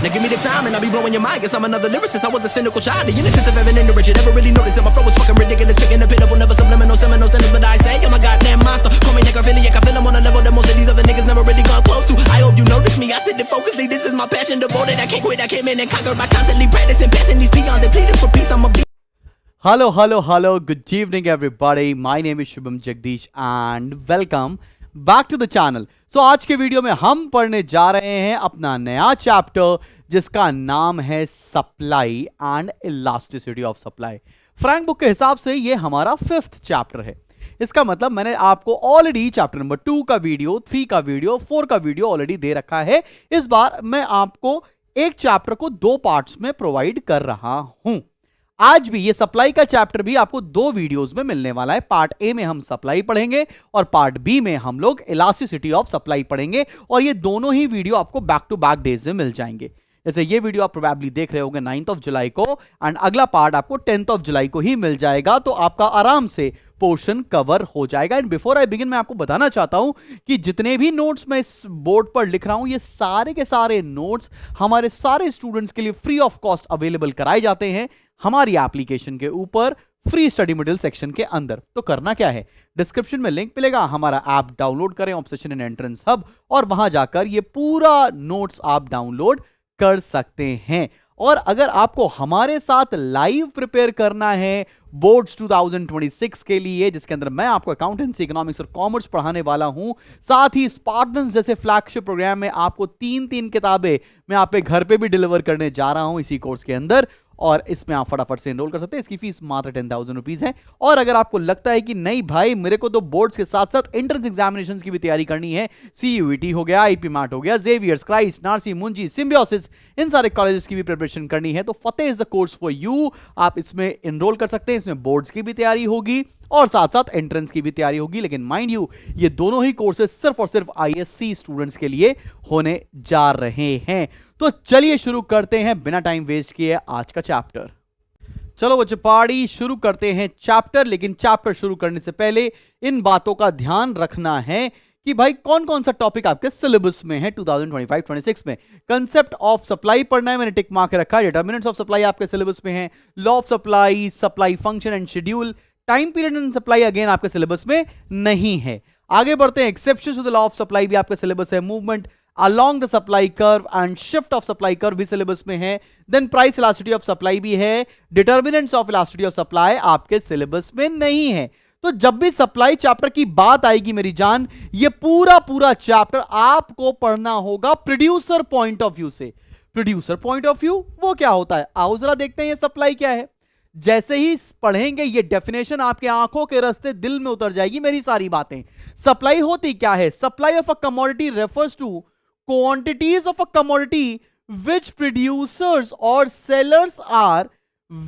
Now give me the time and I'll be blowing your mind. Guess I'm another lyricist. I was a cynical child. The innocence of Evan and the rich. You never really noticed that my flow was fucking ridiculous. Picking the pitiful, never subliminal, seminal sentence. But I say, I'm a goddamn monster. Call me necrophiliac. I feel I'm on a level that most of these other niggas never really gone close to. I hope you notice me. I spit it focusly. This is my passion, devoted. I can't quit. I came in and conquered by constantly practicing, passing these peons and pleading for peace. I'm a Hello. Good evening, everybody. My name is Shubham Jagdish and welcome back to the channel. So आज के video में हम पढ़ने जा रहे हैं अपना नया चैप्टर जिसका नाम है supply and elasticity of supply. Frank book के हिसाब से ये हमारा 5th चैप्टर है। इसका मतलब मैंने आपको ऑलरेडी चैप्टर नंबर 2 का वीडियो, 3 का वीडियो, 4 का वीडियो ऑलरेडी दे रखा है। इस बार मैं आपको एक चैप्टर को 2 पार्ट्स में प्रोवाइड कर रहा हूं। आज भी ये सप्लाई का चैप्टर भी आपको 2 वीडियोस में मिलने वाला है। पार्ट ए में हम सप्लाई पढ़ेंगे और पार्ट बी में हम लोग इलास्टिसिटी ऑफ सप्लाई पढ़ेंगे और ये दोनों ही वीडियो आपको बैक टू बैक डेज में मिल जाएंगे। जैसे ये वीडियो आप प्रोबेबली देख रहे होंगे 9th ऑफ जुलाई को एंड अगला पार्ट आपको 10th ऑफ जुलाई को ही मिल जाएगा, तो आपका आराम से पोर्शन कवर हो जाएगा। एंड बिफोर आई बिगिन मैं आपको बताना चाहता हूं कि जितने भी नोट्स मैं इस बोर्ड पर लिख रहा हूं ये सारे के सारे नोट्स हमारे सारे स्टूडेंट्स के लिए फ्री ऑफ कॉस्ट अवेलेबल कराए जाते हैं हमारी एप्लीकेशन के ऊपर फ्री स्टडी मटेरियल सेक्शन के अंदर। तो करना क्या है, डिस्क्रिप्शन में लिंक मिलेगा, हमारा ऐप डाउनलोड करें ऑब्सेशन एंड एंट्रेंस हब और वहां जाकर ये पूरा नोट्स आप डाउनलोड कर सकते हैं। और अगर आपको हमारे साथ लाइव प्रिपेयर करना है बोर्ड्स 2026 के लिए, जिसके अंदर मैं आपको अकाउंटेंसी, इकोनॉमिक्स और कॉमर्स पढ़ाने वाला हूं, साथ ही स्पार्टन्स जैसे फ्लैगशिप प्रोग्राम में आपको 3 किताबें मैं आप पे घर पे भी डिलीवर करने जा रहा हूं इसी कोर्स के अंदर, और इसमें आप फटाफट से एनरोल कर सकते हैं। इसकी फीस मात्र 10,000 रुपीज है। और अगर आपको लगता है कि नहीं भाई मेरे को तो बोर्ड्स के साथ साथ एंट्रेंस एग्जामिनेशंस की भी तैयारी करनी है, सीयूईटी हो गया, आईपी मैट हो गया, जेवियर्स, क्राइस्ट, नार्सी, मुंजी, सिम्बियोसिस, इन सारे कॉलेजेस की भी प्रिपरेशन करनी है, तो Fateh is the course for you. आप इसमें एनरोल कर सकते हैं। इसमें बोर्ड्स की भी तैयारी होगी और साथ साथ एंट्रेंस की भी तैयारी होगी। लेकिन माइंड यू ये दोनों ही कोर्सेज सिर्फ और सिर्फ आईएससी स्टूडेंट्स के लिए होने जा रहे हैं। तो चलिए शुरू करते हैं बिना टाइम वेस्ट किए आज का चैप्टर। चलो बच्चे पार्टी शुरू करते हैं चैप्टर। लेकिन चैप्टर शुरू करने से पहले इन बातों का ध्यान रखना है कि भाई कौन कौन सा टॉपिक आपके सिलेबस में है 2025-26 में। कंसेप्ट ऑफ सप्लाई पढ़ना है, मैंने टिक मार्क रखा है। डिटरमिनेंट्स ऑफ सप्लाई आपके सिलेबस में है। Law of supply, supply function and schedule, time period and supply again आपके सिलेबस में नहीं है। आगे बढ़ते हैं, exceptions to the law of supply भी आपके सिलेबस है। Movement along the supply curve and shift of supply curve भी सिलेबस में है। Then price elasticity of supply भी है। Determinants of elasticity of supply आपके सिलेबस में नहीं है। तो जब भी सप्लाई चैप्टर की बात आएगी मेरी जान, ये पूरा चैप्टर आपको पढ़ना होगा प्रोड्यूसर पॉइंट ऑफ व्यू से। प्रोड्यूसर पॉइंट ऑफ व्यू वो क्या होता है, आओ जरा देखते हैं ये सप्लाई क्या है। जैसे ही पढ़ेंगे ये डेफिनेशन आपके आंखों के रास्ते दिल में उतर जाएगी मेरी सारी बातें। सप्लाई होती क्या है, supply of a commodity refers to quantities of a commodity which producers or sellers are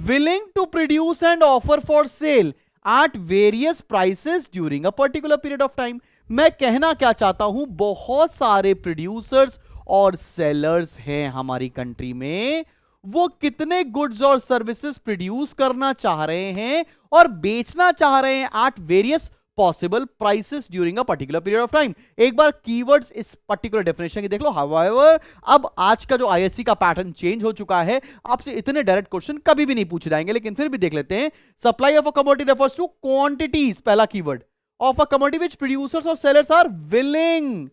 willing to produce and offer for sale at various prices during a particular period of time। मैं कहना क्या चाहता हूं, बहुत सारे producers और sellers हैं हमारी कंट्री में। वो कितने गुड्स और सर्विसेज प्रोड्यूस करना चाह रहे हैं और बेचना चाह रहे हैं at various possible prices during a particular period of time. एक बार कीवर्ड्स इस पर्टिकुलर डेफिनेशन की देख लो। हाउएवर अब आज का जो आईएससी का पैटर्न चेंज हो चुका है, आपसे इतने डायरेक्ट क्वेश्चन कभी भी नहीं पूछे जाएंगे, लेकिन फिर भी देख लेते हैं। Supply of a commodity refers to quantities, पहला keyword, of a commodity which producers और sellers are willing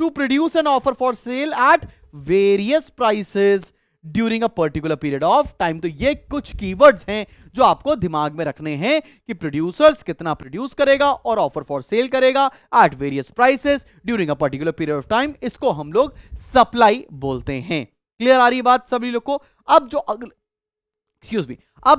to produce and offer for sale at various prices during a particular period of time. तो ये कुछ keywords हैं जो आपको दिमाग में रखने हैं कि प्रोड्यूसर्स कितना प्रोड्यूस करेगा और ऑफर फॉर सेल करेगा eight various prices during a particular period of time. इसको हम लोग सप्लाई बोलते हैं। क्लियर आ रही बात सभी लोग को। अब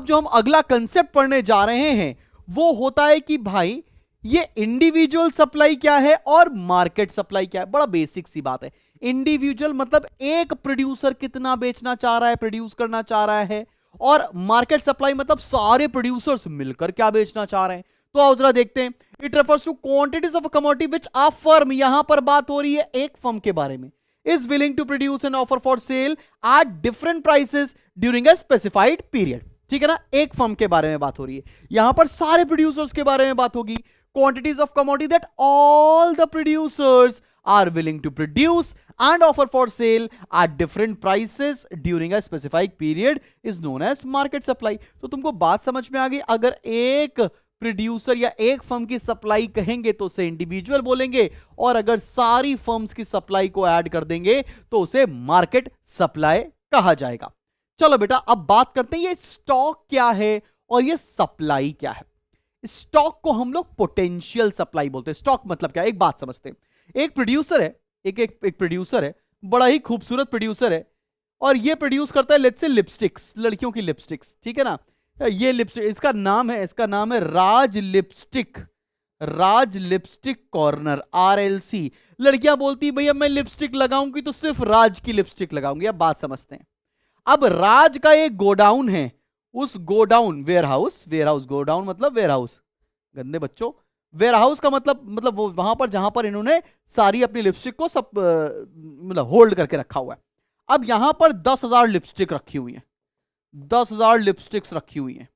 जो हम अगला कंसेप्ट पढ़ने जा रहे हैं वो होता है कि भाई ये इंडिविजुअल सप्लाई क्या है और मार्केट सप्लाई क्या है। बड़ा बेसिक सी बात है। इंडिविजुअल मतलब एक प्रोड्यूसर कितना बेचना चाह रहा है, प्रोड्यूस करना चाह रहा है, और मार्केट सप्लाई मतलब सारे प्रोड्यूसर्स मिलकर क्या बेचना चाह रहे हैं। तो आओ जरा देखते हैं। It refers to quantities of a commodity which a firm, यहां पर बात हो रही है एक फर्म के बारे में, is willing to produce and offer for sale at different prices during a specified period. ठीक है ना, एक फर्म के बारे में बात हो रही है। यहां पर सारे प्रोड्यूसर्स के बारे में बात होगी। Quantities of commodity that all the producers are willing to produce and offer for sale at different prices during a specified period is known as market supply. तो तुमको बात समझ में आ गई? अगर एक प्रोड्यूसर या एक फर्म की सप्लाई कहेंगे तो उसे इंडिविजुअल बोलेंगे, और अगर सारी फर्म्स की सप्लाई को ऐड कर देंगे तो उसे मार्केट सप्लाई कहा जाएगा. चलो बेटा, अब बात करते हैं ये स्टॉक क्या है और ये सप्लाई क्या है. स्टॉक को हम लोग पोटेंशियल सप्लाई बोलते हैं. स्टॉक मतलब क्या? एक बात समझते हैं. एक प्रोड्यूसर है, एक प्रोड्यूसर है, बड़ा ही खूबसूरत प्रोड्यूसर है, और ये प्रोड्यूस करता है लेट्स से लिपस्टिक्स, लड़कियों की लिपस्टिक्स, ठीक है ना. ये लिपस्टिक, इसका नाम है राज लिपस्टिक कॉर्नर, RLC. लड़कियां बोलती भैया मैं लिपस्टिक लगाऊंगी तो सिर्फ राज की लिपस्टिक लगाऊंगी. अब बात समझते हैं. अब राज का एक गोडाउन है, उस गोडाउन, वेयरहाउस गोडाउन मतलब वेयरहाउस, गंदे बच्चों. वेयरहाउस का मतलब वो वहां पर जहां पर इन्होंने सारी अपनी लिपस्टिक को सब मतलब होल्ड करके रखा हुआ है. अब यहां पर 10,000 लिपस्टिक रखी हुई है, 10,000 लिपस्टिक्स रखी हुई हैं,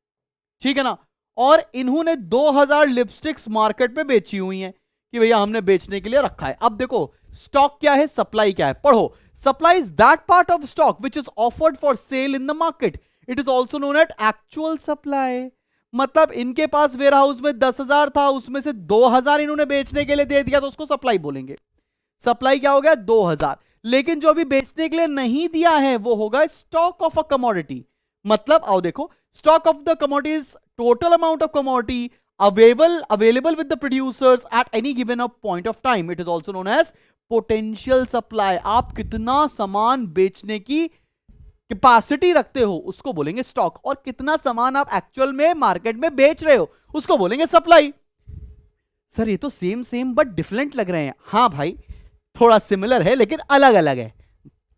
ठीक है ना. और इन्होंने 2,000 लिपस्टिक्स मार्केट में बेची हुई हैं कि भैया हमने बेचने के लिए रखा है. अब देखो स्टॉक क्या है, सप्लाई क्या है. पढ़ो. Supply is that part of stock which is offered for sale in the market. It is also known at actual supply. मतलब इनके पास वेयरहाउस में 10,000 था, उसमें से 2,000 इन्होंने बेचने के लिए दे दिया तो उसको सप्लाई बोलेंगे. सप्लाई क्या हो गया? 2,000. लेकिन जो अभी बेचने के लिए नहीं दिया है वो होगा स्टॉक ऑफ अ कमोडिटी. मतलब आओ देखो, stock of the commodity is total amount of commodity available with the producers at any given point of time. It is also known as potential supply. आप कितना सामान बेचने की कैपेसिटी रखते हो उसको बोलेंगे स्टॉक, और कितना सामान आप एक्चुअल में मार्केट में बेच रहे हो उसको बोलेंगे सप्लाई. सर ये तो सेम बट डिफरेंट लग रहे हैं. हाँ भाई, थोड़ा सिमिलर है लेकिन अलग अलग है.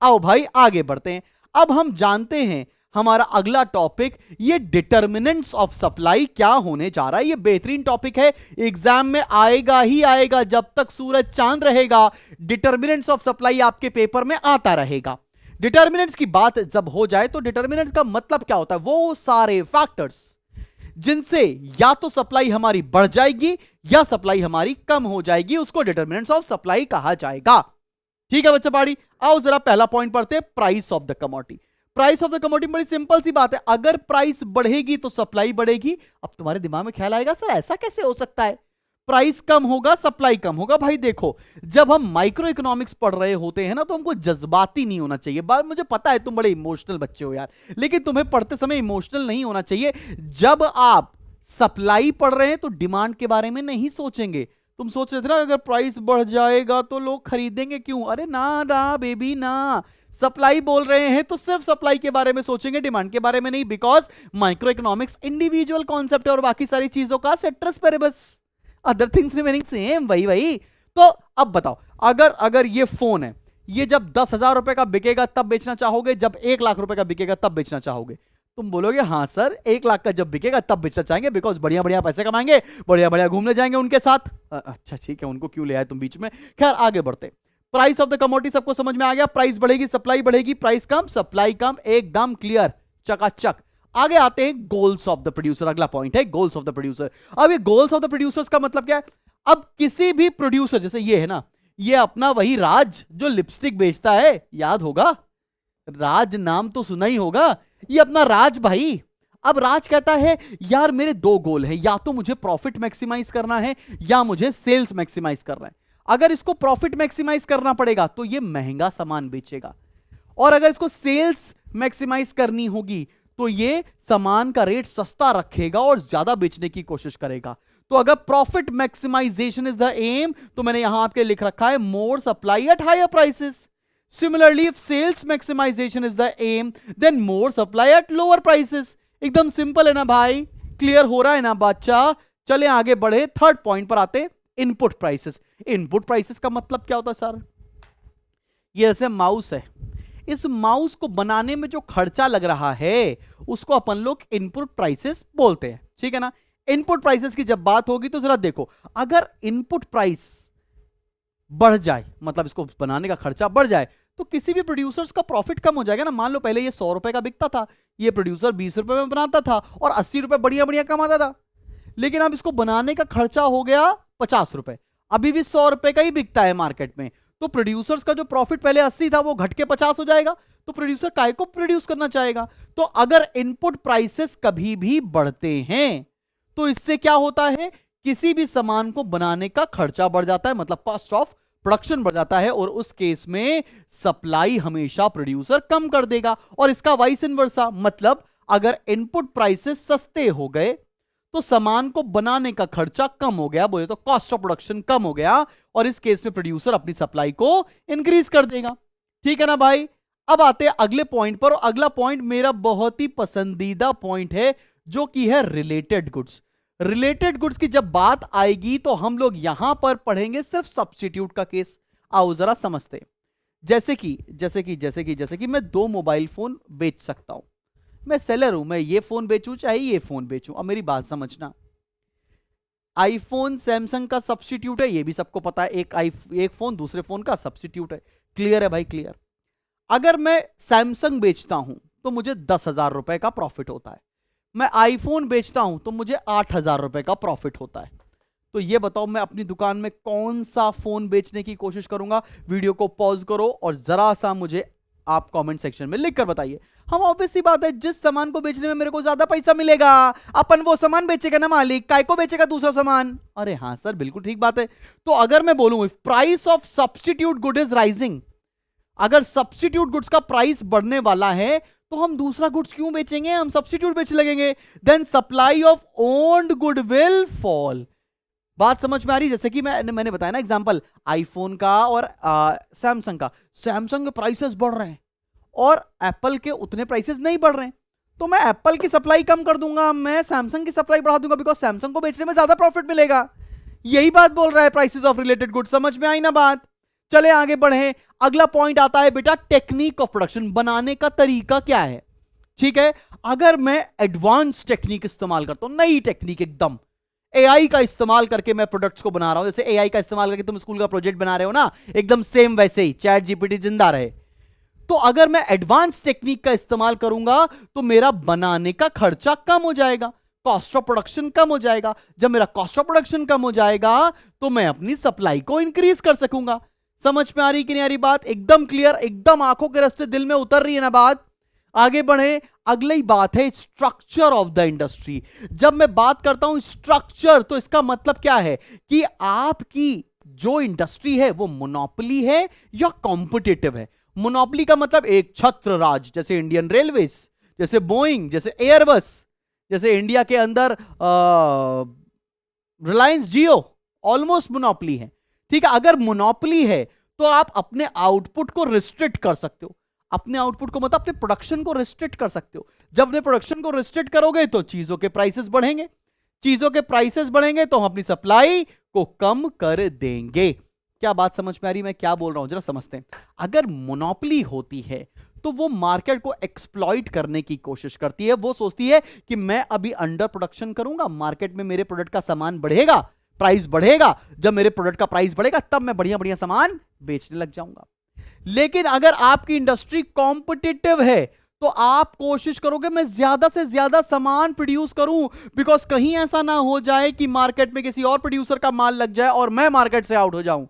आओ भाई आगे बढ़ते हैं. अब हम जानते हैं हमारा अगला टॉपिक, ये डिटर्मिनेंट्स ऑफ सप्लाई क्या होने जा रहा है. ये बेहतरीन टॉपिक है, एग्जाम में आएगा ही आएगा. जब तक सूरज चांद रहेगा डिटर्मिनेंट्स ऑफ सप्लाई आपके पेपर में आता रहेगा. डिटर्मिनेंट्स की बात जब हो जाए तो डिटर्मिनेंट्स का मतलब क्या होता है? वो सारे फैक्टर्स जिनसे या तो सप्लाई हमारी बढ़ जाएगी या सप्लाई हमारी कम हो जाएगी, उसको डिटर्मिनेंट्स ऑफ सप्लाई कहा जाएगा. ठीक है बच्चा पाड़ी. आओ जरा पहला पॉइंट पढ़ते हैं, price of the commodity. Price of the commodity बड़ी सिंपल सी बात है. अगर प्राइस बढ़ेगी तो सप्लाई बढ़ेगी. अब तुम्हारे दिमाग में ख्याल आएगा सर ऐसा कैसे हो सकता है, प्राइस कम होगा सप्लाई कम होगा. भाई देखो, जब हम माइक्रो इकोनॉमिक्स पढ़ रहे होते हैं ना तो हमको जज्बाती नहीं होना चाहिए. बात मुझे पता है तुम बड़े इमोशनल बच्चे हो यार, लेकिन तुम्हें पढ़ते समय इमोशनल नहीं होना चाहिए. जब आप सप्लाई पढ़ रहे हैं तो डिमांड के बारे में नहीं सोचेंगे. तुम सोच रहे थे ना अगर प्राइस बढ़ जाएगा तो लोग खरीदेंगे क्यों. अरे ना बेबी ना, सप्लाई बोल रहे हैं तो सिर्फ सप्लाई के बारे में सोचेंगे, डिमांड के बारे में नहीं. Because micro economics individual concept है और बाकी सारी चीजों का ceteris paribus, other things remaining same. वही. तो अब बताओ, अगर ये फोन है, ये जब 10,000 रुपए का बिकेगा तब बेचना चाहोगे, जब 1 लाख रुपए का बिकेगा तब बेचना चाहोगे. तुम बोलोगे हाँ सर 1 लाख का जब बिकेगा तब बेचना चाहेंगे, बिकॉज बढ़िया बढ़िया पैसे कमाएंगे, बढ़िया बढ़िया घूमने जाएंगे उनके साथ. अच्छा ठीक है, उनको क्यों ले आए तुम बीच में. खैर आगे बढ़ते. प्राइस ऑफ द कमोडिटी सबको समझ में आ गया. प्राइस बढ़ेगी सप्लाई बढ़ेगी, प्राइस कम सप्लाई कम, एकदम क्लियर, चकाचक. आगे आते हैं गोल्स ऑफ द प्रोड्यूसर. अगला पॉइंट है गोल्स ऑफ द प्रोड्यूसर. अब ये गोल्स ऑफ द प्रोड्यूसर्स का मतलब क्या है? अब किसी भी प्रोड्यूसर, जैसे ये है ना, ये अपना वही राज जो लिपस्टिक बेचता है, याद होगा राज, नाम तो सुना ही होगा, ये अपना राज भाई. अब राज कहता है यार मेरे 2 गोल हैं, या तो मुझे प्रॉफिट मैक्सिमाइज करना है या मुझे सेल्स मैक्सिमाइज करना है. अगर इसको प्रॉफिट मैक्सिमाइज करना पड़ेगा तो ये महंगा सामान बेचेगा, और अगर इसको सेल्स मैक्सिमाइज करनी होगी तो ये सामान का रेट सस्ता रखेगा और ज्यादा बेचने की कोशिश करेगा. तो अगर profit maximisation is the aim तो मैंने यहां आपके लिख रखा है more supply at higher prices. Similarly if sales maximisation is the aim then more supply at lower prices. एकदम सिंपल है ना भाई, क्लियर हो रहा है ना बच्चा. चले आगे बढ़े, थर्ड पॉइंट पर आते, इनपुट प्राइसेस. इनपुट प्राइसेस का मतलब क्या होता है सर? ये जैसे माउस है, इस माउस को बनाने में जो खर्चा लग रहा है उसको अपन लोग इनपुट प्राइसेस बोलते हैं. ठीक है ना. इनपुट प्राइसेस की जब बात होगी तो जरा देखो, अगर इनपुट प्राइस बढ़ जाए, मतलब इसको बनाने का खर्चा बढ़ जाए, तो किसी भी प्रोड्यूसर्स का प्रॉफिट कम हो जाएगा ना. मान लो पहले ये 100 रुपए का बिकता था, ये प्रोड्यूसर 20 रुपए में बनाता था और 80 रुपए बढ़िया बढ़िया कमाता था. लेकिन अब इसको बनाने का खर्चा हो गया 50 रुपए, अभी भी 100 रुपए का ही बिकता है मार्केट में. तो प्रोड्यूसर्स का जो प्रॉफिट पहले 80 था वो घट के 50 हो जाएगा, तो प्रोड्यूसर काय को प्रोड्यूस करना चाहेगा। तो अगर इनपुट प्राइसेस कभी भी बढ़ते हैं तो इससे क्या होता है, किसी भी सामान को बनाने का खर्चा बढ़ जाता है, मतलब कॉस्ट ऑफ प्रोडक्शन बढ़ जाता है, और उस केस में सप्लाई हमेशा प्रोड्यूसर कम कर देगा। और इसका वाइस इनवर्सा, मतलब अगर इनपुट प्राइसेस सस्ते हो गए तो सामान को बनाने का खर्चा कम हो गया, बोले तो कॉस्ट ऑफ प्रोडक्शन कम हो गया, और इस केस में प्रोड्यूसर अपनी सप्लाई को इंक्रीज कर देगा। ठीक है ना भाई। अब आते हैं अगले पॉइंट पर, और अगला पॉइंट मेरा बहुत ही पसंदीदा पॉइंट है, जो कि है रिलेटेड गुड्स। रिलेटेड गुड्स की जब बात आएगी तो हम लोग यहां पर पढ़ेंगे सिर्फ सब्स्टिट्यूट का केस। आओ जरा समझते हैं। जैसे कि मैं 2 मोबाइल फोन बेच सकता हूं, मैं सेलर हूं, मैं ये फोन बेचूं चाहे ये फोन बेचूं। अब मेरी बात समझना, आईफोन सैमसंग का सब्स्टिट्यूट है, ये भी सबको पता है, एक फोन दूसरे फोन का सब्स्टिट्यूट है। क्लियर है भाई, क्लियर। अगर मैं सैमसंग बेचता हूं तो मुझे 10,000 रुपए का प्रॉफिट होता है, मैं आईफोन बेचता हूं तो मुझे 8,000 रुपए का प्रॉफिट होता है। तो ये बताओ मैं अपनी दुकान में कौन सा फोन बेचने की कोशिश करूंगा। वीडियो को पॉज करो और जरा सा मुझे आप कमेंट सेक्शन में लिखकर बताइए। हम ऑब्वियस सी बात है, जिस सामान को बेचने में मेरे को ज्यादा पैसा मिलेगा अपन वो सामान बेचेगा ना मालिक, काय को बेचेगा दूसरा सामान। अरे हाँ सर, बिल्कुल ठीक बात है। तो अगर मैं बोलूं if price of substitute good is rising, अगर सब्स्टिट्यूट गुड्स का प्राइस बढ़ने वाला है तो हम दूसरा गुड्स क्यों बेचेंगे, हम सब्स्टिट्यूट बेच लगेंगे। Then supply of owned good will fall. बात समझ में आ रही। जैसे कि मैंने बताया ना एग्जांपल आईफोन का और सैमसंग का, सैमसंग के प्राइसेस बढ़ रहे हैं और एप्पल के उतने प्राइसेस नहीं बढ़ रहे हैं, तो मैं एप्पल की सप्लाई कम कर दूंगा, मैं सैमसंग की सप्लाई बढ़ा दूंगा, बिकॉज सैमसंग को बेचने में ज्यादा प्रॉफिट मिलेगा। यही बात बोल रहा है प्राइसेस ऑफ रिलेटेड गुड्स। समझ में आई ना बात। चले आगे बढ़े। अगला पॉइंट आता है बेटा टेक्निक ऑफ प्रोडक्शन, बनाने का तरीका क्या है। ठीक है, अगर मैं एडवांस टेक्निक इस्तेमाल करता हूं, नई टेक्निक एकदम, एआई का इस्तेमाल करके मैं प्रोडक्ट्स को बना रहा हूं, जैसे एआई का इस्तेमाल करके तुम स्कूल का प्रोजेक्ट बना रहे हो ना, एकदम सेम वैसे ही चैट जीपीटी जिंदा रहे। तो अगर मैं एडवांस टेक्निक का इस्तेमाल करूंगा तो मेरा बनाने का खर्चा कम हो जाएगा, कॉस्ट ऑफ प्रोडक्शन कम हो जाएगा। जब मेरा कॉस्ट ऑफ प्रोडक्शन कम हो जाएगा तो मैं अपनी सप्लाई को इंक्रीज कर सकूंगा। समझ में आ रही कि नहीं आ रही बात? एकदम क्लियर, एकदम आंखों के रास्ते दिल में उतर रही है ना बात। आगे बढ़े। अगली बात है स्ट्रक्चर ऑफ द इंडस्ट्री। जब मैं बात करता हूं स्ट्रक्चर, तो इसका मतलब क्या है कि आपकी जो इंडस्ट्री है वो मोनोपोली है या कॉम्पिटिटिव है। मोनोपोली का मतलब एक छत्र राज, जैसे इंडियन रेलवेज, जैसे बोइंग, जैसे एयरबस, जैसे इंडिया के अंदर रिलायंस जियो, ऑलमोस्ट मोनोपोली है। ठीक है, अगर मोनोपोली है तो आप अपने आउटपुट को रिस्ट्रिक्ट कर सकते हो। अपने आउटपुट को मतलब अपने प्रोडक्शन को रिस्ट्रिक्ट कर सकते हो। जब अपने प्रोडक्शन को रिस्ट्रिक्ट करोगे तो चीजों के प्राइसेस बढ़ेंगे, चीजों के प्राइसेस बढ़ेंगे तो हम अपनी सप्लाई को कम कर देंगे। क्या बात समझ में आ रही मैं क्या बोल रहा हूं, जरा समझते हैं। अगर मोनोपोली होती है तो वो मार्केट को एक्सप्लॉइट करने की कोशिश करती है। वो सोचती है कि मैं अभी अंडर प्रोडक्शन करूंगा, मार्केट में मेरे प्रोडक्ट का सामान बढ़ेगा, प्राइस बढ़ेगा, जब मेरे प्रोडक्ट का प्राइस बढ़ेगा तब मैं बढ़िया बढ़िया सामान बेचने लग जाऊंगा। लेकिन अगर आपकी इंडस्ट्री कॉम्पिटिटिव है तो आप कोशिश करोगे मैं ज्यादा से ज्यादा सामान प्रोड्यूस करूं, बिकॉज कहीं ऐसा ना हो जाए कि मार्केट में किसी और प्रोड्यूसर का माल लग जाए और मैं मार्केट से आउट हो जाऊं।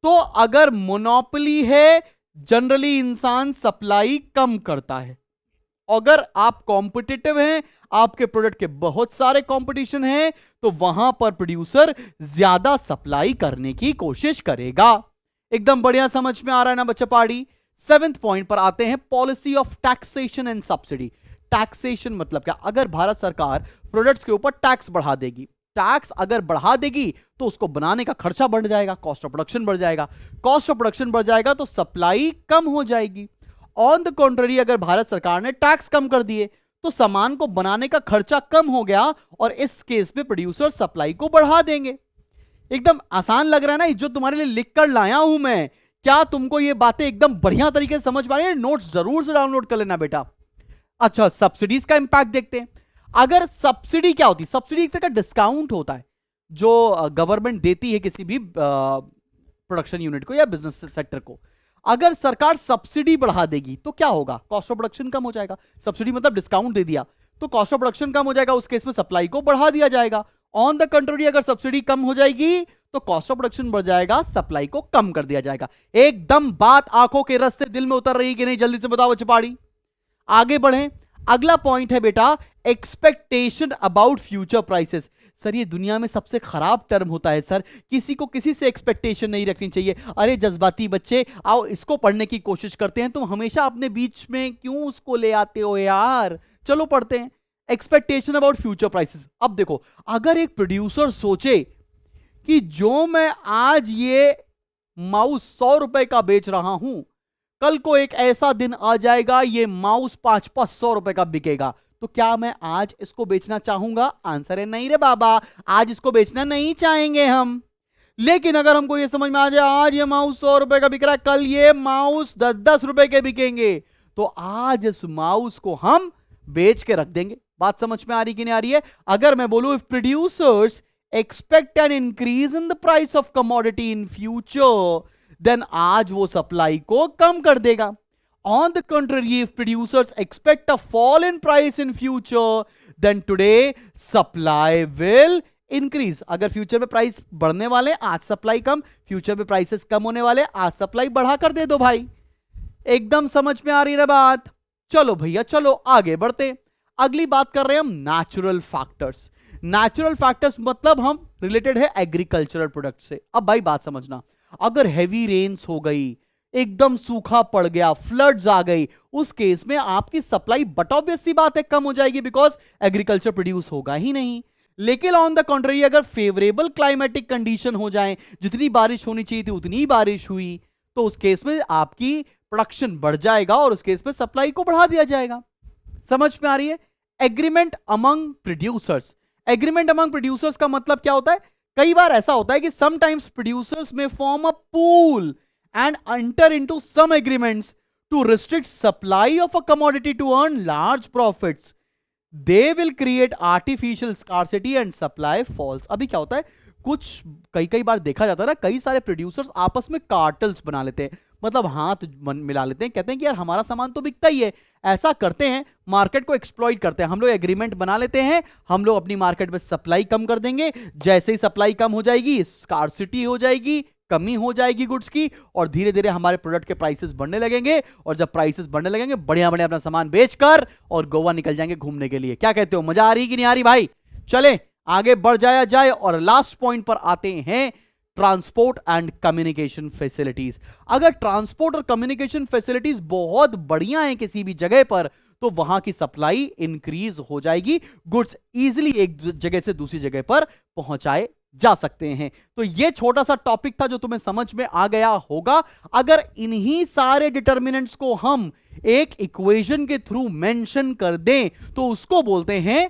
तो अगर मोनोपोली है, जनरली इंसान सप्लाई कम करता है। अगर आप कॉम्पिटिटिव हैं, आपके प्रोडक्ट के बहुत सारे कंपटीशन हैं, तो वहां पर प्रोड्यूसर ज्यादा सप्लाई करने की कोशिश करेगा। एकदम बढ़िया समझ में आ रहा है ना बच्चा पाड़ी। 7th पॉइंट पर आते हैं, policy of taxation and subsidy. Taxation मतलब क्या? अगर भारत सरकार प्रोडक्ट्स के ऊपर टैक्स बढ़ा देगी, टैक्स अगर बढ़ा देगी तो उसको बनाने का खर्चा बढ़ जाएगा, कॉस्ट ऑफ प्रोडक्शन बढ़ जाएगा, कॉस्ट ऑफ प्रोडक्शन बढ़ जाएगा तो सप्लाई कम हो जाएगी। ऑन द कॉन्ट्ररी, अगर भारत सरकार ने टैक्स कम कर दिए तो सामान को बनाने का खर्चा कम हो गया और इस केस में प्रोड्यूसर सप्लाई को बढ़ा देंगे। एकदम आसान लग रहा है ना, जो तुम्हारे लिए लिख कर लाया हूं मैं। क्या तुमको ये बातें एकदम बढ़िया तरीके से समझ पा रही है? नोट्स जरूर से डाउनलोड कर लेना बेटा। अच्छा, सब्सिडीज का इंपैक्ट देखते हैं। अगर सब्सिडी क्या होती है? सब्सिडी एक तरह का डिस्काउंट होता है जो गवर्नमेंट देती है किसी भी प्रोडक्शन यूनिट को या बिजनेस सेक्टर को। अगर सरकार सब्सिडी बढ़ा देगी तो क्या होगा? कॉस्ट ऑफ प्रोडक्शन कम हो जाएगा। सब्सिडी मतलब डिस्काउंट दे दिया तो कॉस्ट ऑफ प्रोडक्शन कम हो जाएगा, उस केस में सप्लाई को बढ़ा दिया जाएगा। ऑन द कंट्री, अगर सब्सिडी कम हो जाएगी तो कॉस्ट ऑफ प्रोडक्शन बढ़ जाएगा, सप्लाई को कम कर दिया जाएगा। एकदम बात आंखों के रास्ते दिल में उतर रही कि नहीं, जल्दी से बताओ चिपाड़ी। आगे बढ़े, अगला पॉइंट है बेटा expectation about future prices. Sir ये दुनिया में सबसे खराब टर्म होता है सर, किसी को किसी से एक्सपेक्टेशन नहीं रखनी चाहिए। अरे जज्बाती बच्चे, आओ इसको पढ़ने की कोशिश करते हैं, तुम हमेशा अपने बीच में क्यों उसको ले आते हो यार। चलो पढ़ते हैं एक्सपेक्टेशन अबाउट फ्यूचर प्राइसेस। अब देखो, अगर एक प्रोड्यूसर सोचे कि जो मैं आज ये माउस 100 रुपए का बेच रहा हूं, कल को एक ऐसा दिन आ जाएगा ये माउस 500 रुपए का बिकेगा, तो क्या मैं आज इसको बेचना चाहूंगा? आंसर है नहीं रे बाबा, आज इसको बेचना नहीं चाहेंगे हम। लेकिन अगर हमको ये समझ में आ जाए आज ये माउस 100 रुपए का बिक रहा है, कल ये माउस 10-10 रुपए के बिकेंगे, तो आज इस माउस को हम बेच के रख देंगे। बात समझ में आ रही कि नहीं आ रही है? अगर मैं बोलूं if producers expect an increase in the price of commodity in future, then आज वो सप्लाई को कम कर देगा। On the contrary, if producers expect a fall in price in future, then today supply will increase. अगर future में price बढ़ने वाले, आज सप्लाई कम, फ्यूचर में प्राइसेस कम होने वाले, आज सप्लाई बढ़ा कर दे दो भाई। एकदम समझ में आ रही है बात? चलो भैया चलो आगे बढ़ते। अगली बात कर रहे हैं हम नेचुरल फैक्टर्स। नेचुरल फैक्टर्स मतलब हम रिलेटेड है एग्रीकल्चरल प्रोडक्ट से। अब भाई बात समझना, अगर हैवी रेन्स हो गई, एकदम सूखा पड़ गया, फ्लड्स आ गई, उस केस में आपकी सप्लाई बट ऑब्वियस सी बात है कम हो जाएगी, बिकॉज एग्रीकल्चर प्रोड्यूस होगा ही नहीं। लेकिन ऑन द कॉन्ट्ररी अगर फेवरेबल क्लाइमेटिक कंडीशन हो जाए, जितनी बारिश होनी चाहिए थी उतनी बारिश हुई, तो उस केस में आपकी प्रोडक्शन बढ़ जाएगा और उस केस में सप्लाई को बढ़ा दिया जाएगा। समझ में आ रही है? Agreement among producers. Agreement among producers का मतलब क्या होता है? कई बार ऐसा होता है कि समटाइम्स प्रोड्यूसर्स में form a pool and enter into some agreements to restrict supply of a commodity to earn large profits. They will create artificial scarcity and supply falls. अभी क्या होता है, कुछ कई बार देखा जाता है ना, कई सारे प्रोड्यूसर्स आपस में कार्टल्स बना लेते हैं, मतलब हाथ मिला लेते हैं, कहते हैं कि यार हमारा सामान तो बिकता ही है, ऐसा करते हैं, मार्केट को एक्सप्लॉइट करते हैं। हम लोग एग्रीमेंट बना लेते हैं, हम लोग अपनी मार्केट में सप्लाई कम कर देंगे, जैसे ही सप्लाई कम हो जाएगी स्कार्सिटी हो जाएगी, कमी हो जाएगी गुड्स की, और धीरे धीरे हमारे प्रोडक्ट के प्राइसेस बढ़ने लगेंगे, और जब प्राइसेस बढ़ने लगेंगे बढ़िया बढ़िया अपना सामान बेचकर और गोवा निकल जाएंगे घूमने के लिए। क्या कहते हो, मजा आ रही कि नहीं आ रही भाई? चले आगे बढ़ जाया जाए और लास्ट पॉइंट पर आते हैं, ट्रांसपोर्ट एंड कम्युनिकेशन फैसिलिटीज। अगर ट्रांसपोर्ट और कम्युनिकेशन फैसिलिटीज बहुत बढ़िया है किसी भी जगह पर, तो वहां की सप्लाई इंक्रीज हो जाएगी, गुड्स इजीली एक जगह से दूसरी जगह पर पहुंचाए जा सकते हैं। तो ये छोटा सा टॉपिक था जो तुम्हें समझ में आ गया होगा। अगर इन्हीं सारे डिटर्मिनेंट्स को हम एक इक्वेशन के थ्रू मेंशन कर दें तो उसको बोलते हैं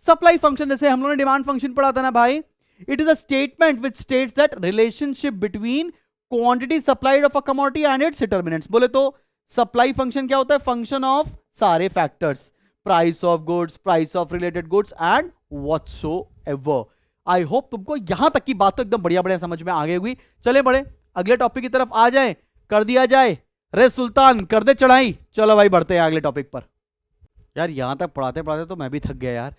सप्लाई फंक्शन। जैसे हम लोगों ने डिमांड फंक्शन पढ़ा था ना भाई, it is a statement which states that relationship between quantity supplied of a commodity and it's determinants. बोले तो सप्लाई फंक्शन क्या होता है? फंक्शन ऑफ सारे factors, price of goods, price of related goods and whatsoever. I hope तुमको यहां तक की बात तो एकदम बढ़िया बढ़िया समझ में आ गई होगी। चले बड़े अगले टॉपिक की तरफ आ जाए, कर दिया जाए। रे सुल्तान कर दे चढ़ाई। चलो भाई बढ़ते हैं अगले टॉपिक पर। यार यहां तक पढ़ाते पढ़ाते तो मैं भी थक गया यार,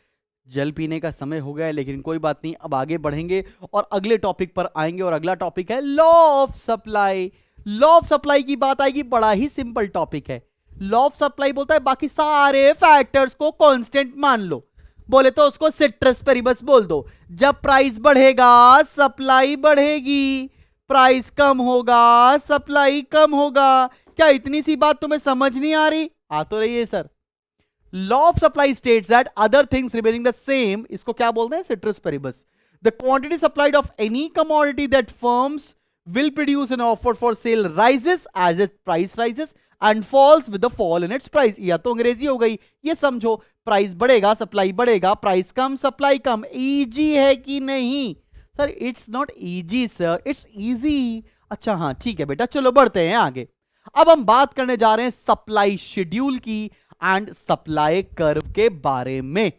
जल पीने का समय हो गया है, लेकिन कोई बात नहीं, अब आगे बढ़ेंगे और अगले टॉपिक पर आएंगे। और अगला टॉपिक है law of supply. Law of supply की बात आएगी, बड़ा ही सिंपल टॉपिक है। लॉ ऑफ सप्लाई बोलता है बाकी सारे फैक्टर्स को कांस्टेंट मान लो, बोले तो उसको सिट्रस पेरिबस बोल दो। जब प्राइस बढ़ेगा सप्लाई बढ़ेगी, प्राइस कम होगा सप्लाई कम होगा। क्या इतनी सी बात तुम्हें समझ नहीं आ रही? आ तो रही है sir. Law of supply states that other things remaining the same, इसको क्या बोलते हैं? Citrus Paribas. The quantity supplied of any commodity that firms will produce an offer for sale rises as its price rises and falls with the fall in its price। या तो अंग्रेजी हो गई, ये समझो, प्राइस बढ़ेगा सप्लाई बढ़ेगा, price कम supply कम। Easy है कि नहीं? Sir it's not easy sir, it's easy. अच्छा हाँ ठीक है बेटा, चलो बढ़ते हैं आगे। अब हम बात करने जा रहे हैं सप्लाई शेड्यूल की एंड सप्लाई कर्व के बारे में।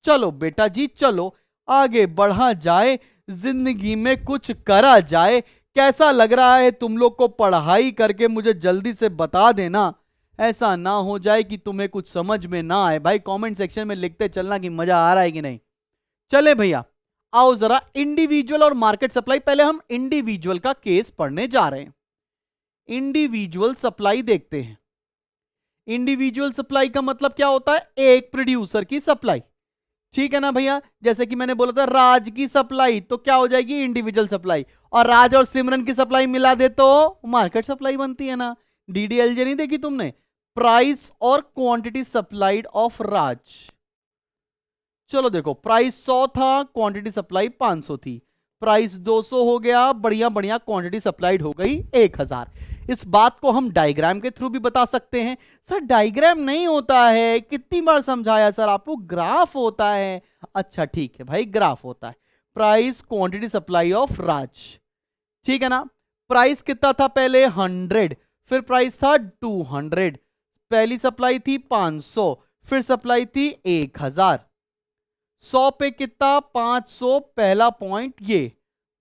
चलो बेटा जी चलो आगे बढ़ा जाए, जिंदगी में कुछ करा जाए। कैसा लग रहा है तुम लोग को पढ़ाई करके? मुझे जल्दी से बता देना, ऐसा ना हो जाए कि तुम्हें कुछ समझ में ना आए। भाई कमेंट सेक्शन में लिखते चलना कि मजा आ रहा है कि नहीं। चले भैया आओ जरा इंडिविजुअल और मार्केट सप्लाई, पहले हम इंडिविजुअल का केस पढ़ने जा रहे हैं। इंडिविजुअल सप्लाई देखते हैं। इंडिविजुअल सप्लाई का मतलब क्या होता है? एक प्रोड्यूसर की सप्लाई, ठीक है ना भैया। जैसे कि मैंने बोला था राज की सप्लाई तो क्या हो जाएगी? Individual supply. और राज और सिमरन की सप्लाई मिला दे तो मार्केट सप्लाई बनती है ना। डीडीएलजे नहीं देखी तुमने? प्राइस और क्वांटिटी सप्लाइड ऑफ राज। चलो देखो, प्राइस 100 था, क्वांटिटी सप्लाई 500 थी, प्राइस 200 हो गया, बढ़िया बढ़िया, क्वांटिटी सप्लाइड हो गई 1000। इस बात को हम डायग्राम के थ्रू भी बता सकते हैं। सर डायग्राम नहीं होता है, कितनी बार समझाया सर आपको, ग्राफ होता है। अच्छा ठीक है भाई, ग्राफ होता है। प्राइस क्वांटिटी सप्लाई ऑफ राज, ठीक है ना। प्राइस कितना था पहले? 100, फिर प्राइस था 200, पहली सप्लाई थी 500, फिर सप्लाई थी 1000। 100 पे कितना? 500 पहला पॉइंट ये,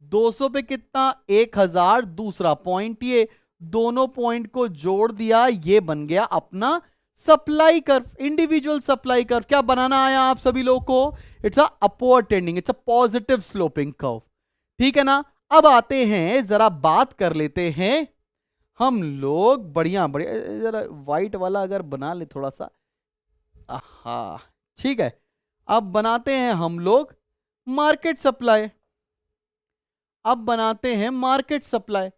200 पे कितना? 1000 दूसरा पॉइंट ये, दोनों पॉइंट को जोड़ दिया, ये बन गया अपना supply curve, individual supply curve. क्या बनाना आया आप सभी लोगों को? It's a upward tending, it's a positive sloping curve, ठीक है ना। अब आते हैं, जरा बात कर लेते हैं हम लोग, बढ़िया बढ़िया, जरा व्हाइट वाला अगर बना ले थोड़ा सा, हाँ ठीक है। अब बनाते हैं हम लोग मार्केट सप्लाई। अब बनाते हैं मार्केट सप्लाई।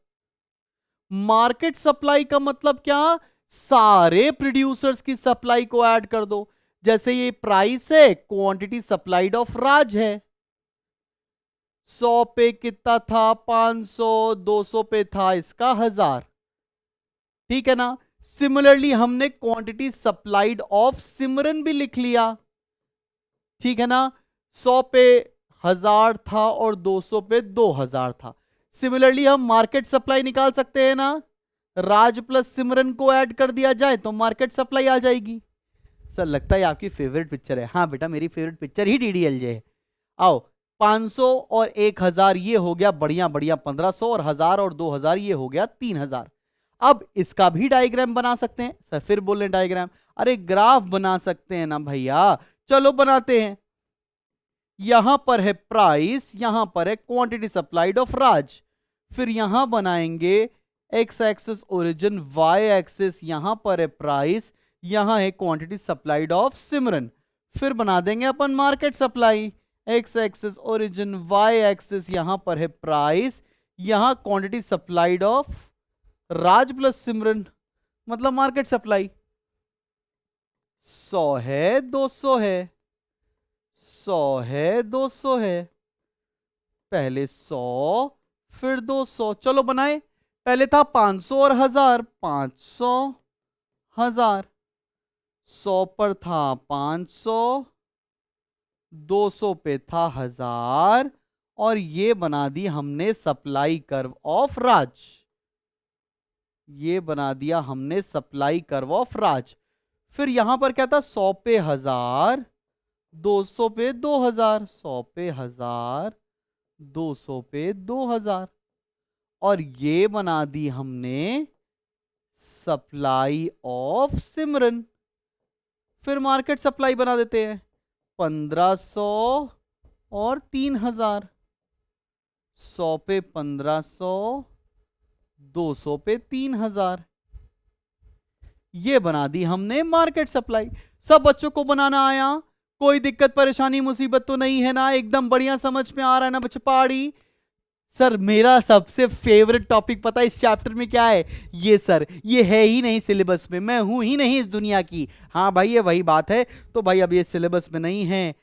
मार्केट सप्लाई का मतलब क्या? सारे प्रोड्यूसर्स की सप्लाई को ऐड कर दो। जैसे ये प्राइस है, क्वांटिटी सप्लाइड ऑफ राज है। 100 पे कितना था? 500, 200 पे था इसका 1000, ठीक है ना। सिमिलरली हमने क्वांटिटी सप्लाइड ऑफ सिमरन भी लिख लिया, ठीक है ना। 100 पे 1000 था और 200 पे 2000 था। सिमिलरली हम मार्केट सप्लाई निकाल सकते हैं ना, राज प्लस सिमरन को ऐड कर दिया जाए तो मार्केट सप्लाई आ जाएगी। सर लगता है आपकी फेवरेट पिक्चर है। हाँ बेटा, मेरी फेवरेट पिक्चर ही डीडीएलजे है। आओ, 500 और 1000 ये हो गया बढ़िया बढ़िया 1500, और 1000 और 2000 ये हो गया 3000। अब इसका भी डायग्राम बना सकते हैं। सर फिर बोल रहे डायग्राम, अरे ग्राफ बना सकते हैं ना भैया। चलो बनाते हैं। यहां पर है प्राइस, यहां पर है क्वांटिटी सप्लाइड ऑफ राज, फिर यहां बनाएंगे x axis origin, Y axis यहां पर है प्राइस, यहां है क्वांटिटी सप्लाइड ऑफ सिमरन, फिर बना देंगे अपन market supply. X axis origin, Y axis यहां पर है प्राइस, यहां quantity supplied of Raj plus Simran, मतलब मार्केट सप्लाई। 100 है, 200 है, 100 है, 200 है, पहले 100 फिर 200। चलो बनाए। पहले था 500 और 1000, 500 1000, 100 पर था 500, 200 पे था 1000, और ये बना दी हमने सप्लाई कर्व ऑफ राज। ये बना दिया हमने सप्लाई कर्व ऑफ राज। फिर यहां पर क्या था? 100 पे 1000, 200 पे 2000, 100 पे 1000, 200 पे 2000, और ये बना दी हमने सप्लाई ऑफ सिमरन। फिर मार्केट सप्लाई बना देते हैं, 1500 और 3000, 100 पे 1500, 200 पे 3000, ये बना दी हमने मार्केट सप्लाई। सब बच्चों को बनाना आया? कोई दिक्कत परेशानी मुसीबत तो नहीं है ना? एकदम बढ़िया समझ में आ रहा है ना बच्चे? पहाड़ी सर, मेरा सबसे फेवरेट टॉपिक पता है इस चैप्टर में क्या है? ये सर, ये है ही नहीं सिलेबस में, मैं हूं ही नहीं इस दुनिया की। हाँ भाई, ये वही बात है। तो भाई अब ये सिलेबस में नहीं है,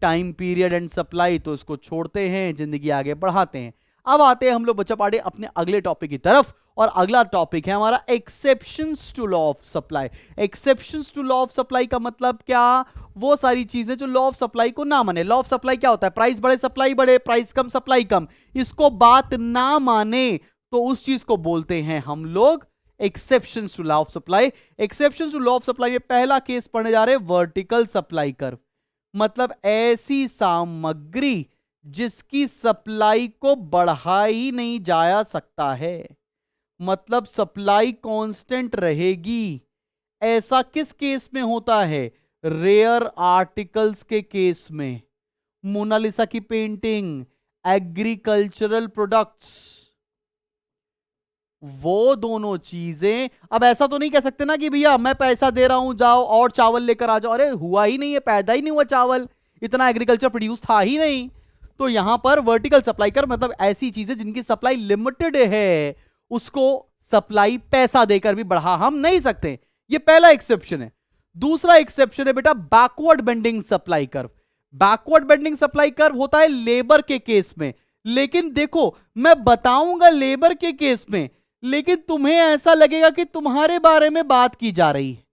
टाइम पीरियड एंड सप्लाई, तो इसको छोड़ते हैं, जिंदगी आगे बढ़ाते हैं। अब आते हैं हम लोग बच्चा पाड़े अपने अगले टॉपिक की तरफ, और अगला टॉपिक है हमारा exceptions to law of supply. Exceptions to law of supply का मतलब क्या? वो सारी चीजें जो लॉ ऑफ सप्लाई को ना माने। लॉ ऑफ सप्लाई क्या होता है? प्राइस बढ़े सप्लाई बढ़े, प्राइस कम सप्लाई कम। इसको बात ना माने तो उस चीज को बोलते हैं हम लोग exceptions to law of supply. Exceptions to law of supply में पहला केस पढ़ने जा रहे हैं वर्टिकल सप्लाई कर्व। मतलब ऐसी सामग्री जिसकी सप्लाई को बढ़ा ही नहीं जाया सकता है, मतलब सप्लाई कांस्टेंट रहेगी। ऐसा किस केस में होता है? रेयर आर्टिकल्स के केस में। मोनालिसा की पेंटिंग, एग्रीकल्चरल प्रोडक्ट्स, वो दोनों चीजें। अब ऐसा तो नहीं कह सकते ना कि भैया मैं पैसा दे रहा हूं, जाओ और चावल लेकर आ जाओ। अरे हुआ ही नहीं है, पैदा ही नहीं हुआ चावल, इतना एग्रीकल्चर प्रोड्यूस था ही नहीं। तो यहां पर वर्टिकल सप्लाई कर मतलब ऐसी चीजें जिनकी सप्लाई लिमिटेड है, उसको सप्लाई पैसा देकर भी बढ़ा हम नहीं सकते। ये पहला एक्सेप्शन है। दूसरा एक्सेप्शन है बेटा backward bending supply curve. Backward bending supply curve होता है लेबर के केस में, लेकिन देखो मैं बताऊंगा लेबर के केस में, लेकिन तुम्हें ऐसा लगेगा कि तुम्हारे बारे में बात की जा रही है।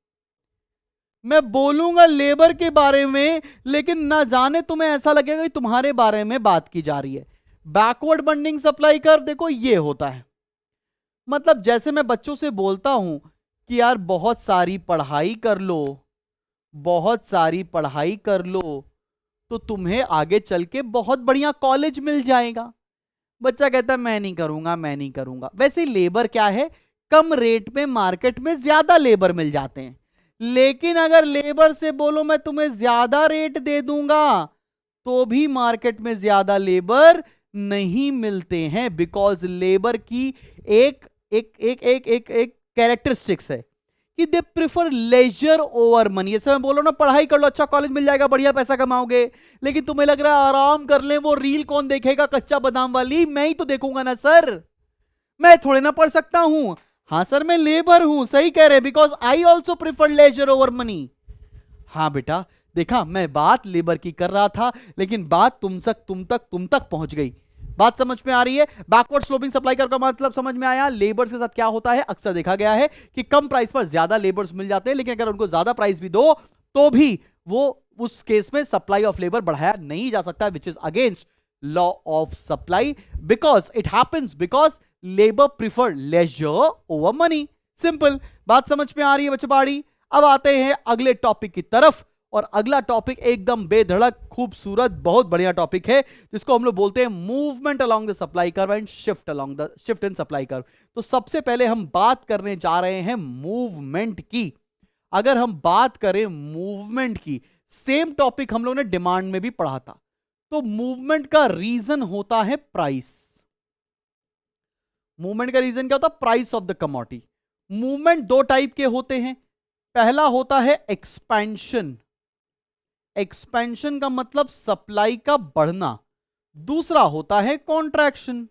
मैं बोलूंगा लेबर के बारे में, लेकिन ना जाने तुम्हें ऐसा लगेगा कि तुम्हारे बारे में बात की जा रही है। बैकवर्ड बेंडिंग सप्लाई कर्व देखो ये होता है, मतलब जैसे मैं बच्चों से बोलता हूं कि यार बहुत सारी पढ़ाई कर लो, बहुत सारी पढ़ाई कर लो, तो तुम्हें आगे चल के बहुत बढ़िया कॉलेज मिल जाएगा। बच्चा कहता है मैं नहीं करूंगा, मैं नहीं करूंगा। वैसे लेबर क्या है, कम रेट में मार्केट में ज्यादा लेबर मिल जाते हैं, लेकिन अगर लेबर से बोलो मैं तुम्हें ज्यादा रेट दे दूंगा, तो भी मार्केट में ज्यादा लेबर नहीं मिलते हैं, बिकॉज लेबर की एक एक एक एक एक एक कैरेक्टरिस्टिक्स है कि they prefer leisure over money. जैसे मैं बोलो ना पढ़ाई कर लो, अच्छा कॉलेज मिल जाएगा, बढ़िया पैसा कमाओगे, लेकिन तुम्हें लग रहा है आराम कर ले, वो रील कौन देखेगा कच्चा बादाम वाली, मैं ही तो देखूंगा ना सर, मैं थोड़े ना पढ़ सकता हूं। हाँ सर मैं लेबर हूं, सही कह रहे, because I also prefer leisure over money. हाँ बेटा देखा, मैं बात लेबर की कर रहा था, लेकिन बात तुम तक पहुंच गई। बात समझ में आ रही है? बैकवर्ड स्लोपिंग सप्लाई कर्व का मतलब समझ में आया। लेबर्स के साथ क्या होता है, अक्सर देखा गया है कि कम प्राइस पर ज्यादा लेबर्स मिल जाते हैं, लेकिन अगर उनको ज्यादा प्राइस भी दो तो भी वो उस केस में सप्लाई ऑफ लेबर बढ़ाया नहीं जा सकता, which is against law of supply, because it happens because labour prefer leisure over money. Simple बात समझ में आ रही है बच्चों? अब आते हैं अगले टॉपिक की तरफ, और अगला टॉपिक एकदम बेधड़क खूबसूरत बहुत बढ़िया टॉपिक है, जिसको हम लोग बोलते हैं movement along the supply curve and shift in supply curve. तो सबसे पहले हम बात करने जा रहे हैं मूवमेंट की। अगर हम बात करें मूवमेंट की, सेम टॉपिक हम लोग ने डिमांड में भी पढ़ा था। तो मूवमेंट का रीजन होता है प्राइस। मूवमेंट का रीजन क्या होता है? Price of the commodity. Movement दो टाइप के होते हैं। पहला होता है एक्सपेंशन। एक्सपेंशन का मतलब सप्लाई का बढ़ना। दूसरा होता है कॉन्ट्रैक्शन।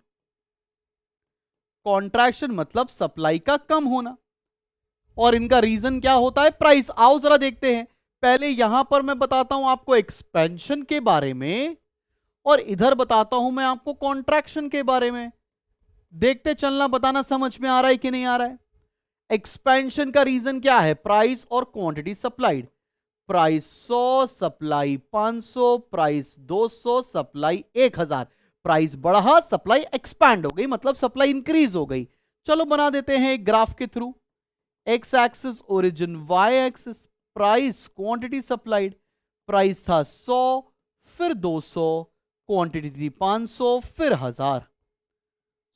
कॉन्ट्रैक्शन मतलब सप्लाई का कम होना। और इनका रीजन क्या होता है? प्राइस। आओ जरा देखते हैं। पहले यहां पर मैं बताता हूं आपको एक्सपेंशन के बारे में, और इधर बताता हूं मैं आपको कॉन्ट्रैक्शन के बारे में। देखते चलना, बताना समझ में आ रहा है कि नहीं आ रहा है। एक्सपेंशन का रीजन क्या है? प्राइस और quantity supplied. Price 100, supply 500, price 200, supply 1000। Price बढ़ा, सप्लाई एक्सपैंड हो गई, मतलब सप्लाई इंक्रीज हो गई। चलो बना देते हैं एक ग्राफ के through. X axis origin, Y axis price, quantity supplied. Price था 100, फिर 200, क्वांटिटी थी 500, फिर 1000।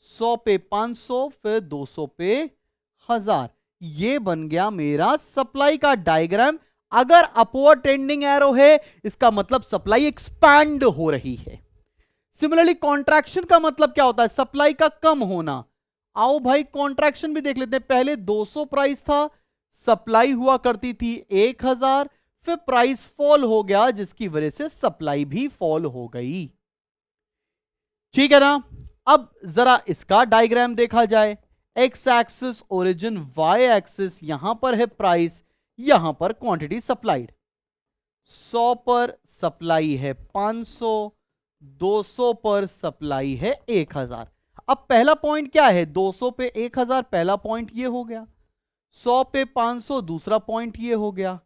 100 पे 500, फिर 200 पे 1000। ये बन गया मेरा सप्लाई का डायग्राम। अगर अपवर्ड ट्रेंडिंग एरो है, इसका मतलब सप्लाई एक्सपैंड हो रही है। सिमिलरली कॉन्ट्रैक्शन का मतलब क्या होता है? सप्लाई का कम होना। आओ भाई कॉन्ट्रैक्शन भी देख लेते हैं। पहले 200 प्राइस था, सप्लाई हुआ करती थी 1000, फिर प्राइस फॉल हो गया, जिसकी वजह से सप्लाई भी फॉल हो गई। ठीक है ना? अब जरा इसका डायग्राम देखा जाए। X axis origin, Y axis, यहां पर है प्राइस, यहां पर क्वांटिटी सप्लाइड। 100 पर सप्लाई है 500, 200 पर सप्लाई है 1000। अब पहला पॉइंट क्या है? 200 पे 1000 पहला पॉइंट ये हो गया, 100 पे 500 दूसरा पॉइंट ये हो गया।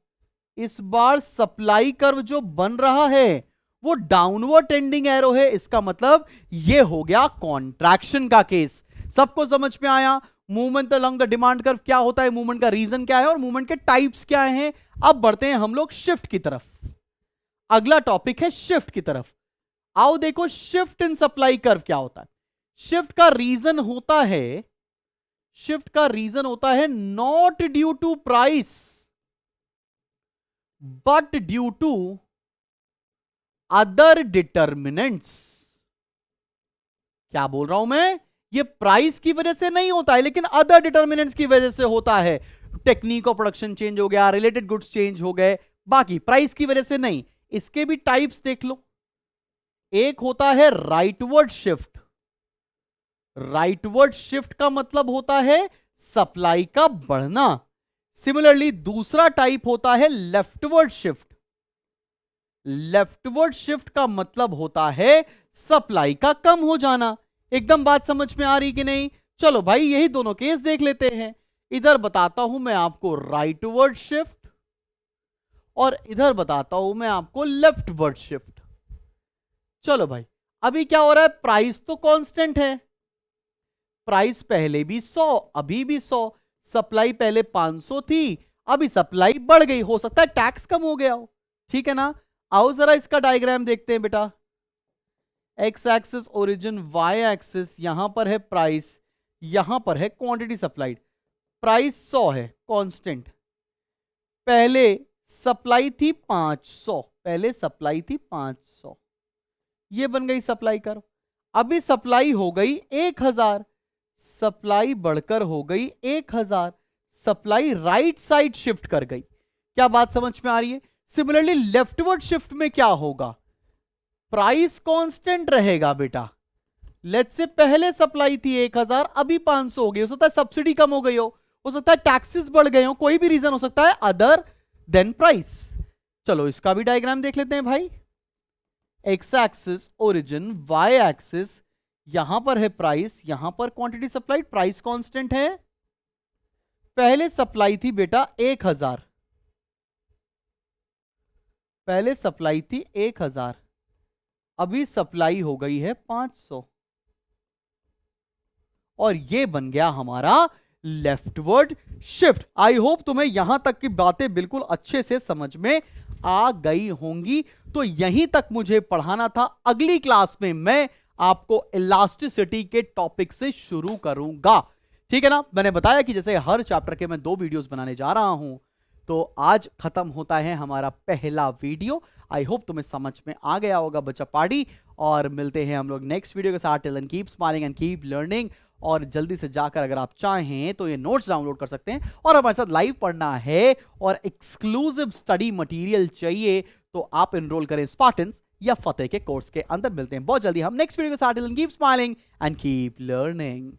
इस बार सप्लाई कर्व जो बन रहा है वो डाउनवर्ड ट्रेंडिंग एरो है, इसका मतलब ये हो गया कॉन्ट्रैक्शन का केस। सबको समझ में आया? Movement along the demand curve क्या होता है, मूवमेंट का रीजन क्या है, और मूवमेंट के टाइप्स क्या हैं। अब बढ़ते हैं हम लोग शिफ्ट की तरफ। अगला टॉपिक है शिफ्ट की तरफ। आओ देखो शिफ्ट इन सप्लाई कर्व क्या होता है। शिफ्ट का रीजन होता है not due to price but due to other determinants. क्या बोल रहा हूं मैं? ये प्राइस की वजह से नहीं होता है, लेकिन अदर डिटर्मिनेंट्स की वजह से होता है। टेक्निक ऑफ प्रोडक्शन चेंज हो गया, रिलेटेड गुड्स चेंज हो गए, बाकी प्राइस की वजह से नहीं। इसके भी टाइप्स देख लो। एक होता है राइटवर्ड शिफ्ट। राइटवर्ड शिफ्ट का मतलब होता है सप्लाई का बढ़ना। सिमिलरली दूसरा टाइप होता है लेफ्टवर्ड शिफ्ट। लेफ्टवर्ड शिफ्ट का मतलब होता है सप्लाई का कम हो जाना। एकदम बात समझ में आ रही कि नहीं? चलो भाई यही दोनों केस देख लेते हैं। इधर बताता हूं मैं आपको राइटवर्ड शिफ्ट और इधर बताता हूं मैं आपको लेफ्टवर्ड शिफ्ट। चलो भाई, अभी क्या हो रहा है? प्राइस तो कांस्टेंट है। प्राइस पहले भी 100, अभी भी 100। सप्लाई पहले 500 थी, अभी सप्लाई बढ़ गई। हो सकता है टैक्स कम हो गया हो, ठीक है ना? आओ जरा इसका डायग्राम देखते हैं बेटा। X axis origin, Y axis, यहां पर है प्राइस, यहां पर है क्वांटिटी सप्लाइड। प्राइस 100 है कांस्टेंट। पहले सप्लाई थी 500, पहले सप्लाई थी 500, ये बन गई सप्लाई कर्व। अभी सप्लाई हो गई 1000, सप्लाई बढ़कर हो गई 1000, सप्लाई राइट साइड शिफ्ट कर गई। क्या बात समझ में आ रही है? सिमिलरली लेफ्टवर्ड शिफ्ट में क्या होगा? प्राइस कांस्टेंट रहेगा बेटा। लेट्स से पहले सप्लाई थी 1000, अभी 500 हो गई। हो सकता है सब्सिडी कम हो गई हो सकता है टैक्सेस बढ़ गए हो, कोई भी रीजन हो सकता है अदर देन प्राइस। चलो इसका भी डायग्राम देख लेते हैं भाई। X axis origin, Y axis, यहां पर है प्राइस, यहां पर क्वांटिटी सप्लाइड। प्राइस कांस्टेंट है। पहले सप्लाई थी बेटा 1000, पहले सप्लाई थी 1000, अभी सप्लाई हो गई है 500 और ये बन गया हमारा लेफ्टवर्ड शिफ्ट। आई होप तुम्हें यहां तक की बातें बिल्कुल अच्छे से समझ में आ गई होंगी। तो यहीं तक मुझे पढ़ाना था। अगली क्लास में मैं आपको इलास्टिसिटी के टॉपिक से शुरू करूंगा, ठीक है ना? मैंने बताया कि जैसे हर चैप्टर के मैं 2 वीडियोस बनाने जा रहा हूं, तो आज खत्म होता है हमारा पहला वीडियो। आई होप तुम्हें समझ में आ गया होगा बच्चा पार्टी। और मिलते हैं हम लोग नेक्स्ट वीडियो के साथ। Till then keep smiling and keep learning. और जल्दी से जाकर अगर आप चाहें तो ये नोट्स डाउनलोड कर सकते हैं, और हमारे साथ लाइव पढ़ना है और एक्सक्लूसिव स्टडी मटेरियल चाहिए तो आप एनरोल करें स्पार्टन्स या फतेह के कोर्स के अंदर। मिलते हैं बहुत जल्दी हम नेक्स्ट वीडियो के साथ। Till then keep smiling and keep learning.